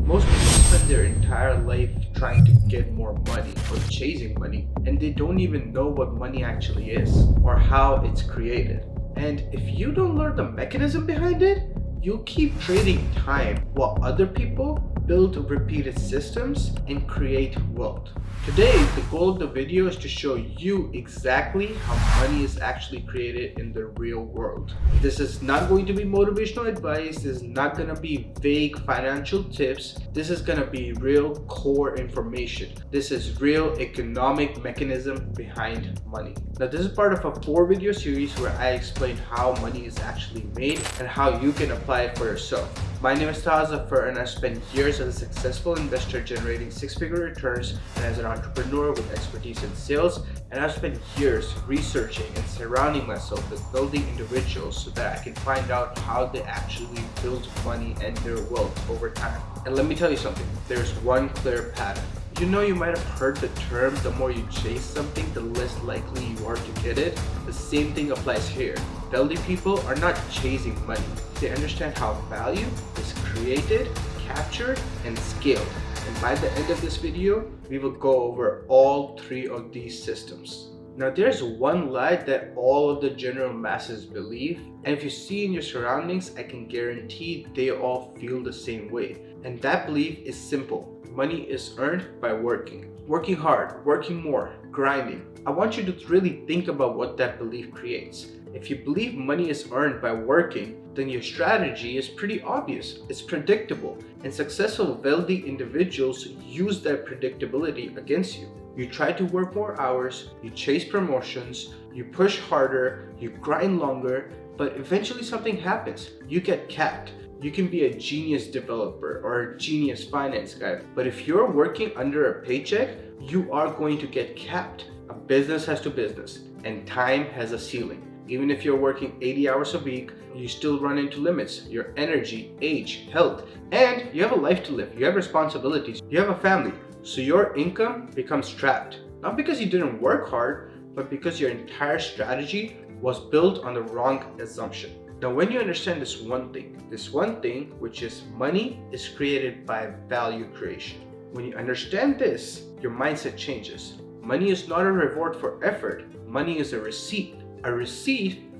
Most people spend their entire life trying to get more money or chasing money, and they don't even know what money actually is or how it's created. And if you don't learn the mechanism behind it, you'll keep trading time while other people build repeated systems and create wealth. Today, the goal of the video is to show you exactly how money is actually created in the real world. This is not going to be motivational advice. This is not going to be vague financial tips. This is going to be real core information. This is real economic mechanism behind money. Now, this is part of a 4-video series where I explain how money is actually made and how you can apply it for yourself. My name is Taha Zafar, and I've spent years as a successful investor generating 6-figure returns, and as an entrepreneur with expertise in sales, and I've spent years researching and surrounding myself with building individuals so that I can find out how they actually build money and their wealth over time. And let me tell you something, there's one clear pattern. You might have heard the term, the more you chase something, the less likely you are to get it. The same thing applies here. Wealthy people are not chasing money. They understand how value is created, captured, and scaled. And by the end of this video, we will go over all 3 of these systems. Now, there's one lie that all of the general masses believe, and if you see in your surroundings, I can guarantee they all feel the same way. And that belief is simple. Money is earned by working hard, working more, grinding. I want you to really think about what that belief creates. If you believe money is earned by working, then your strategy is pretty obvious. It's predictable, and successful, wealthy individuals use that predictability against you. You try to work more hours, you chase promotions, you push harder, you grind longer, but eventually something happens. You get capped. You can be a genius developer or a genius finance guy, but if you're working under a paycheck, you are going to get capped. A business has to business, and time has a ceiling. Even if you're working 80 hours a week, you still run into limits. Your energy, age, health, and you have a life to live. You have responsibilities. You have a family. So your income becomes trapped. Not because you didn't work hard, but because your entire strategy was built on the wrong assumption. Now, when you understand this one thing, which is money is created by value creation. When you understand this, your mindset changes. Money is not a reward for effort. Money is a receipt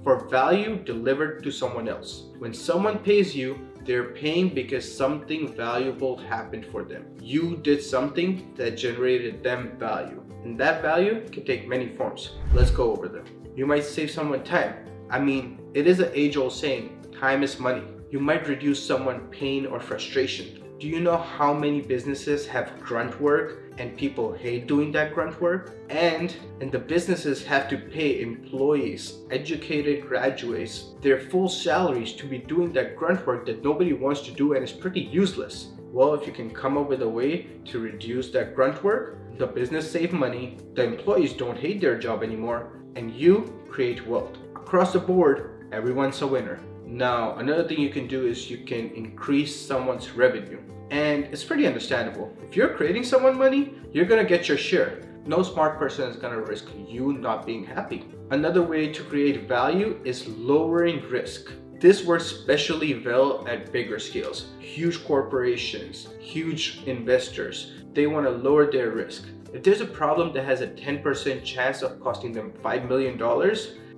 for value delivered to someone else. When someone pays you, they're paying because something valuable happened for them. You did something that generated them value, and that value can take many forms. Let's go over them. You might save someone time. It is an age-old saying, time is money. You might reduce someone pain or frustration. Do you know how many businesses have grunt work and people hate doing that grunt work? And the businesses have to pay employees, educated graduates, their full salaries to be doing that grunt work that nobody wants to do and is pretty useless. Well, if you can come up with a way to reduce that grunt work, the business save money, the employees don't hate their job anymore, and you create wealth. Across the board, everyone's a winner. Now, another thing you can do is you can increase someone's revenue. And it's pretty understandable. If you're creating someone money, you're gonna get your share. No smart person is gonna risk you not being happy. Another way to create value is lowering risk. This works especially well at bigger scales. Huge corporations, huge investors, they wanna lower their risk. If there's a problem that has a 10% chance of costing them $5 million,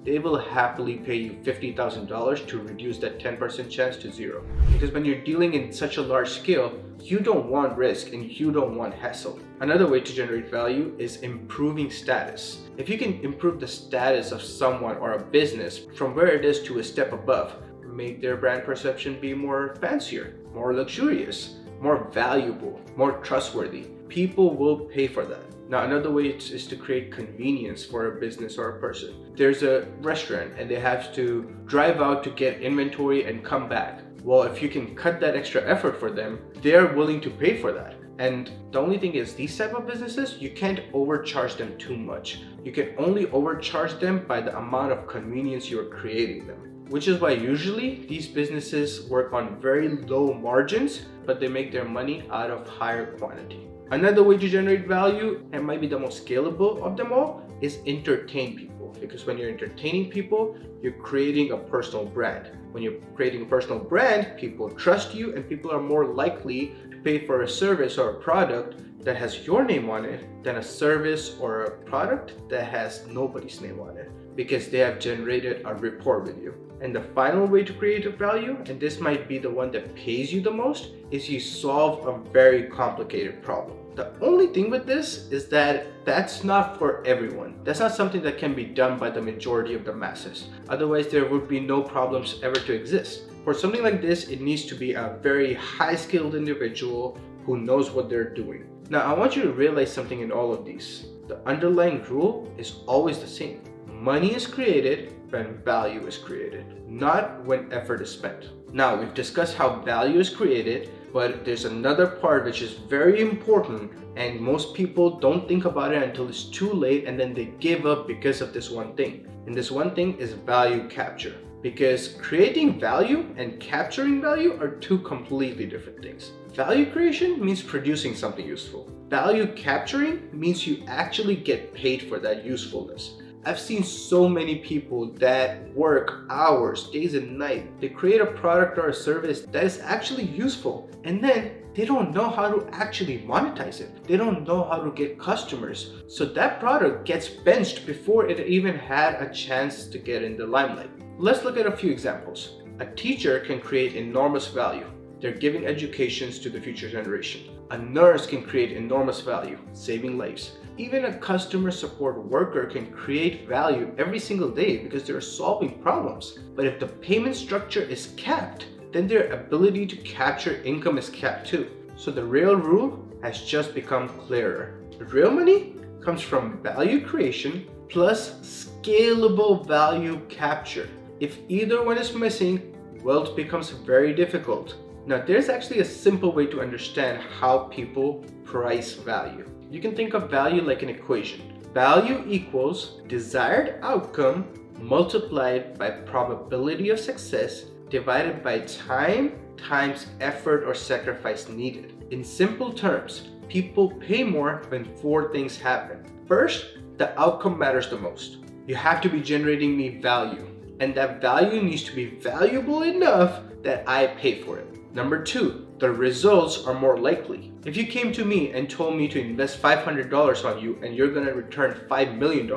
they will happily pay you $50,000 to reduce that 10% chance to zero. Because when you're dealing in such a large scale, you don't want risk and you don't want hassle. Another way to generate value is improving status. If you can improve the status of someone or a business from where it is to a step above, make their brand perception be more fancier, more luxurious, more valuable, more trustworthy, people will pay for that. Now, another way is to create convenience for a business or a person. There's a restaurant and they have to drive out to get inventory and come back. Well, if you can cut that extra effort for them, they're willing to pay for that. And the only thing is, these type of businesses, you can't overcharge them too much. You can only overcharge them by the amount of convenience you're creating them. Which is why usually these businesses work on very low margins, but they make their money out of higher quantity. Another way to generate value, and might be the most scalable of them all, is entertain people. Because when you're entertaining people, you're creating a personal brand. When you're creating a personal brand, people trust you and people are more likely to pay for a service or a product that has your name on it than a service or a product that has nobody's name on it, because they have generated a rapport with you. And the final way to create a value, and this might be the one that pays you the most, is you solve a very complicated problem. The only thing with this is that that's not for everyone. That's not something that can be done by the majority of the masses. Otherwise, there would be no problems ever to exist. For something like this, it needs to be a very high-skilled individual who knows what they're doing. Now, I want you to realize something in all of these. The underlying rule is always the same. Money is created when value is created, not when effort is spent. Now, we've discussed how value is created, but there's another part which is very important, and most people don't think about it until it's too late, and then they give up because of this one thing. And this one thing is value capture. Because creating value and capturing value are two completely different things. Value creation means producing something useful. Value capturing means you actually get paid for that usefulness. I've seen so many people that work hours, days and nights. They create a product or a service that is actually useful, and then they don't know how to actually monetize it. They don't know how to get customers. So that product gets benched before it even had a chance to get in the limelight. Let's look at a few examples. A teacher can create enormous value. They're giving educations to the future generation. A nurse can create enormous value, saving lives. Even a customer support worker can create value every single day because they're solving problems. But if the payment structure is capped, then their ability to capture income is capped too. So the real rule has just become clearer. Real money comes from value creation plus scalable value capture. If either one is missing, wealth becomes very difficult. Now, there's actually a simple way to understand how people price value. You can think of value like an equation. Value equals desired outcome multiplied by probability of success divided by time times effort or sacrifice needed. In simple terms, people pay more when four things happen. First, the outcome matters the most. You have to be generating me value, and that value needs to be valuable enough that I pay for it. Number two, the results are more likely. If you came to me and told me to invest $500 on you and you're gonna return $5 million,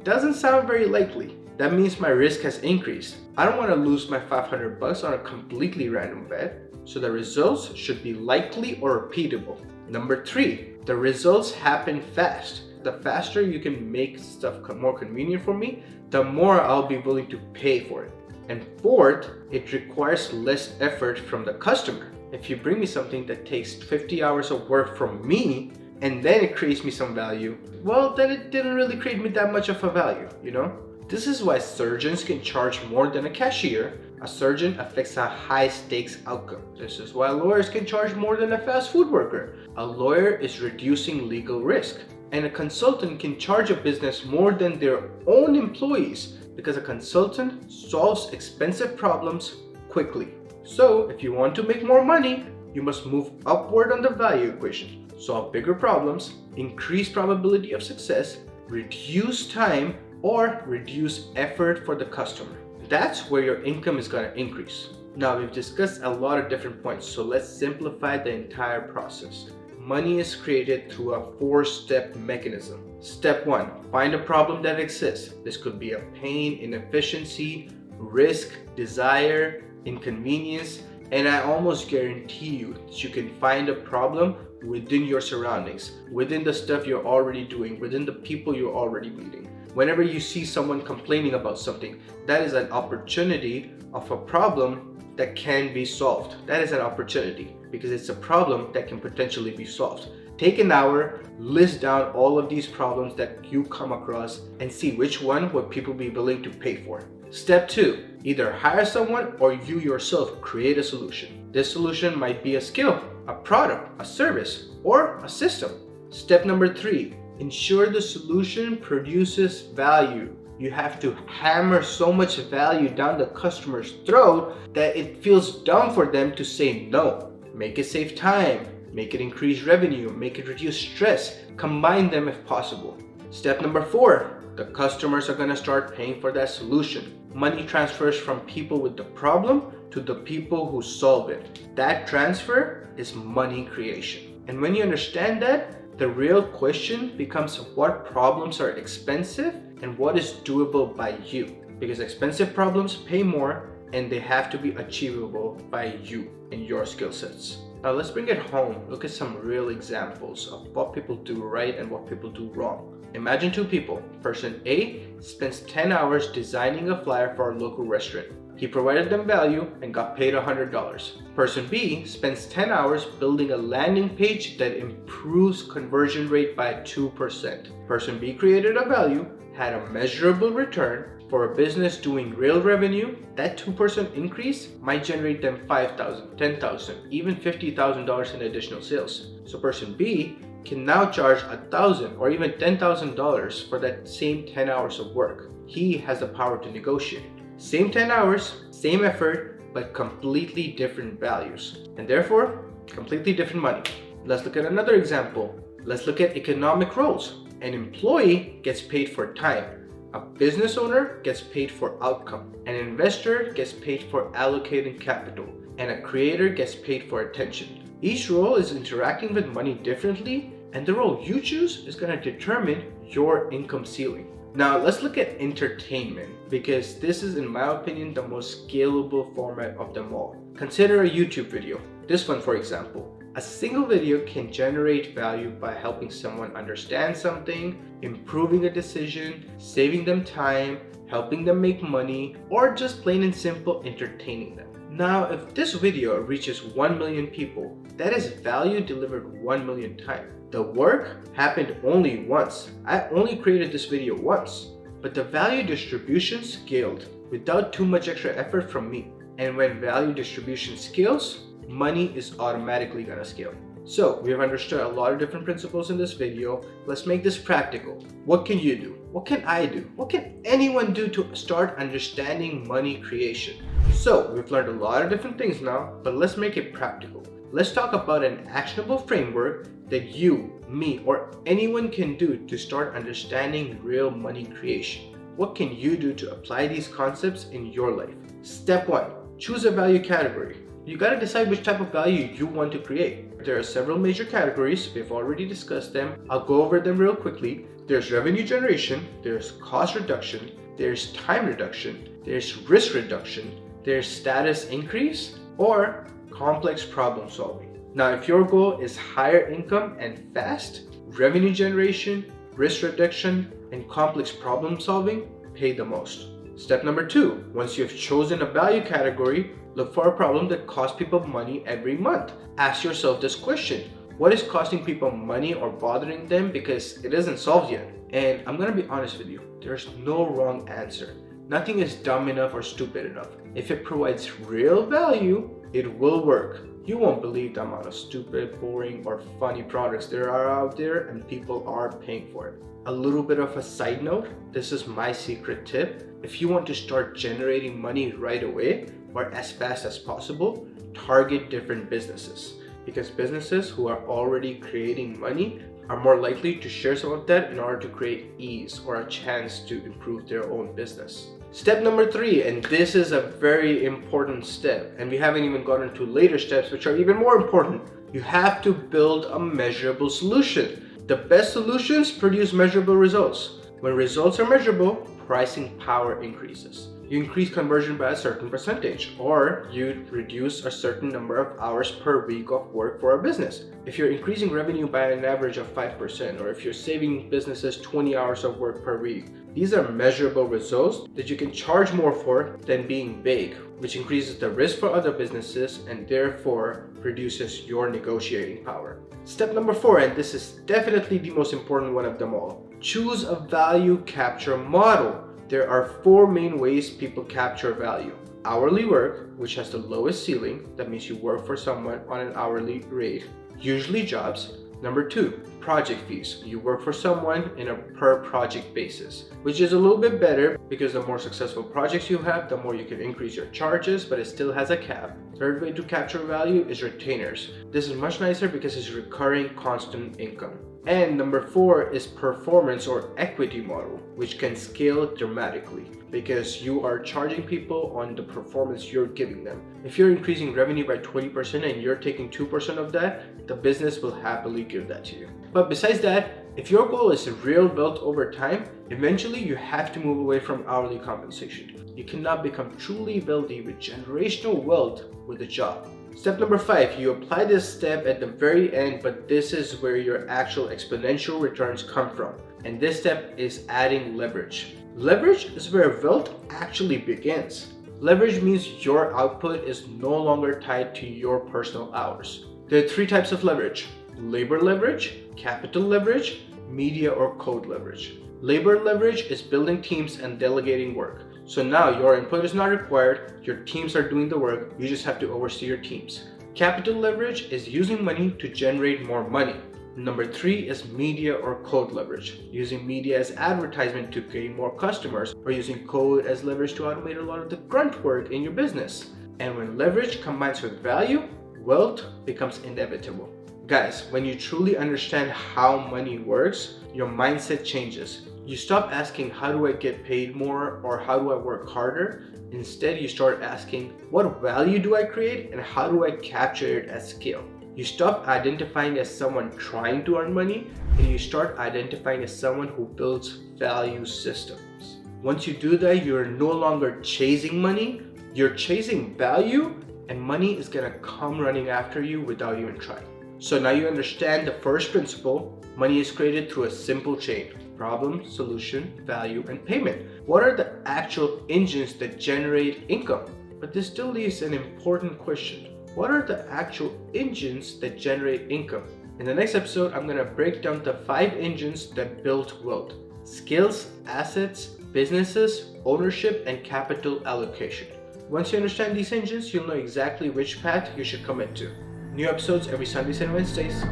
doesn't sound very likely. That means my risk has increased. I don't wanna lose my $500 on a completely random bet, so the results should be likely or repeatable. Number three, the results happen fast. The faster you can make stuff more convenient for me, the more I'll be willing to pay for it. And fourth, it requires less effort from the customer. If you bring me something that takes 50 hours of work from me, and then it creates me some value, well, then it didn't really create me that much of a value, you know? This is why surgeons can charge more than a cashier. A surgeon affects a high stakes outcome. This is why lawyers can charge more than a fast food worker. A lawyer is reducing legal risk. And a consultant can charge a business more than their own employees because a consultant solves expensive problems quickly. So if you want to make more money, you must move upward on the value equation. Solve bigger problems, increase probability of success, reduce time, or reduce effort for the customer. That's where your income is going to increase. Now, we've discussed a lot of different points, so let's simplify the entire process. Money is created through a 4-step mechanism. Step 1, find a problem that exists. This could be a pain, inefficiency, risk, desire, inconvenience, and I almost guarantee you that you can find a problem within your surroundings, within the stuff you're already doing, within the people you're already meeting. Whenever you see someone complaining about something, that is an opportunity of a problem that can be solved. That is an opportunity because it's a problem that can potentially be solved. Take an hour, list down all of these problems that you come across and see which one would people be willing to pay for. Step 2, either hire someone or you yourself create a solution. This solution might be a skill, a product, a service, or a system. Step number 3, ensure the solution produces value. You have to hammer so much value down the customer's throat that it feels dumb for them to say no. Make it save time, make it increase revenue, make it reduce stress, combine them if possible. Step number 4, the customers are gonna start paying for that solution. Money transfers from people with the problem to the people who solve it. That transfer is money creation. And when you understand that, the real question becomes what problems are expensive and what is doable by you. Because expensive problems pay more and they have to be achievable by you and your skill sets. Now let's bring it home. Look at some real examples of what people do right and what people do wrong. Imagine two people. Person A spends 10 hours designing a flyer for a local restaurant. He provided them value and got paid $100. Person B spends 10 hours building a landing page that improves conversion rate by 2%. Person B created a value, had a measurable return. For a business doing real revenue, that 2% increase might generate them $5,000, $10,000, even $50,000 in additional sales. So person B can now charge $1,000 or even $10,000 for that same 10 hours of work. He has the power to negotiate. Same 10 hours, same effort, but completely different values, and therefore completely different money. Let's look at another example. Let's look at economic roles. An employee gets paid for time. A business owner gets paid for outcome. An investor gets paid for allocating capital. And a creator gets paid for attention. Each role is interacting with money differently, and the role you choose is going to determine your income ceiling. Now let's look at entertainment, because this is, in my opinion, the most scalable format of them all. Consider a YouTube video. This one, for example. A single video can generate value by helping someone understand something, improving a decision, saving them time, helping them make money, or just plain and simple entertaining them. Now, if this video reaches 1 million people, that is value delivered 1 million times. The work happened only once. I only created this video once, but the value distribution scaled without too much extra effort from me. And when value distribution scales, money is automatically gonna scale. So we have understood a lot of different principles in this video. Let's make this practical. What can you do? What can I do? What can anyone do to start understanding money creation? So we've learned a lot of different things now, but let's make it practical. Let's talk about an actionable framework that you, me, or anyone can do to start understanding real money creation. What can you do to apply these concepts in your life? Step 1, choose a value category. You gotta decide which type of value you want to create. There are several major categories. We've already discussed them. I'll go over them real quickly. There's revenue generation, there's cost reduction, there's time reduction, there's risk reduction, there's status increase, or complex problem solving. Now, if your goal is higher income and fast, revenue generation, risk reduction, and complex problem solving pay the most. Step number 2, once you've chosen a value category, look for a problem that costs people money every month. Ask yourself this question: what is costing people money or bothering them because it isn't solved yet? And I'm gonna be honest with you, there's no wrong answer. Nothing is dumb enough or stupid enough. If it provides real value, it will work. You won't believe the amount of stupid, boring, or funny products there are out there, and people are paying for it. A little bit of a side note, this is my secret tip. If you want to start generating money right away or as fast as possible, target different businesses. Because businesses who are already creating money are more likely to share some of that in order to create ease or a chance to improve their own business. Step number 3, and this is a very important step, and we haven't even gotten to later steps which are even more important. You have to build a measurable solution. The best solutions produce measurable results. When results are measurable, pricing power increases. You increase conversion by a certain percentage, or you reduce a certain number of hours per week of work for a business. If you're increasing revenue by an average of 5%, or if you're saving businesses 20 hours of work per week, these are measurable results that you can charge more for than being vague, which increases the risk for other businesses and therefore reduces your negotiating power. Step number 4, and this is definitely the most important one of them all. Choose a value capture model. There are 4 main ways people capture value. Hourly work, which has the lowest ceiling, that means you work for someone on an hourly rate, usually jobs. Number 2, project fees. You work for someone in a per project basis, which is a little bit better because the more successful projects you have, the more you can increase your charges, but it still has a cap. Third way to capture value is retainers. This is much nicer because it's recurring constant income. And number 4 is performance or equity model, which can scale dramatically because you are charging people on the performance you're giving them. If you're increasing revenue by 20% and you're taking 2% of that, the business will happily give that to you. But besides that, if your goal is real wealth over time, eventually you have to move away from hourly compensation. You cannot become truly wealthy with generational wealth with a job. Step number 5, you apply this step at the very end, but this is where your actual exponential returns come from. And this step is adding leverage. Leverage is where wealth actually begins. Leverage means your output is no longer tied to your personal hours. There are 3 types of leverage: labor leverage, capital leverage, media or code leverage. Labor leverage is building teams and delegating work. So now your input is not required, your teams are doing the work, you just have to oversee your teams. Capital leverage is using money to generate more money. Number 3 is media or code leverage, using media as advertisement to gain more customers, or using code as leverage to automate a lot of the grunt work in your business. And when leverage combines with value, wealth becomes inevitable. Guys, when you truly understand how money works, your mindset changes. You stop asking, how do I get paid more, or how do I work harder? Instead, you start asking, what value do I create and how do I capture it at scale? You stop identifying as someone trying to earn money and you start identifying as someone who builds value systems. Once you do that, you're no longer chasing money, you're chasing value, and money is gonna come running after you without even trying. So now you understand the first principle. Money is created through a simple chain: problem, solution, value, and payment. What are the actual engines that generate income? But this still leaves an important question. What are the actual engines that generate income? In the next episode, I'm going to break down the 5 engines that build wealth: skills, assets, businesses, ownership, and capital allocation. Once you understand these engines, you'll know exactly which path you should commit to. New episodes every Sundays and Wednesdays.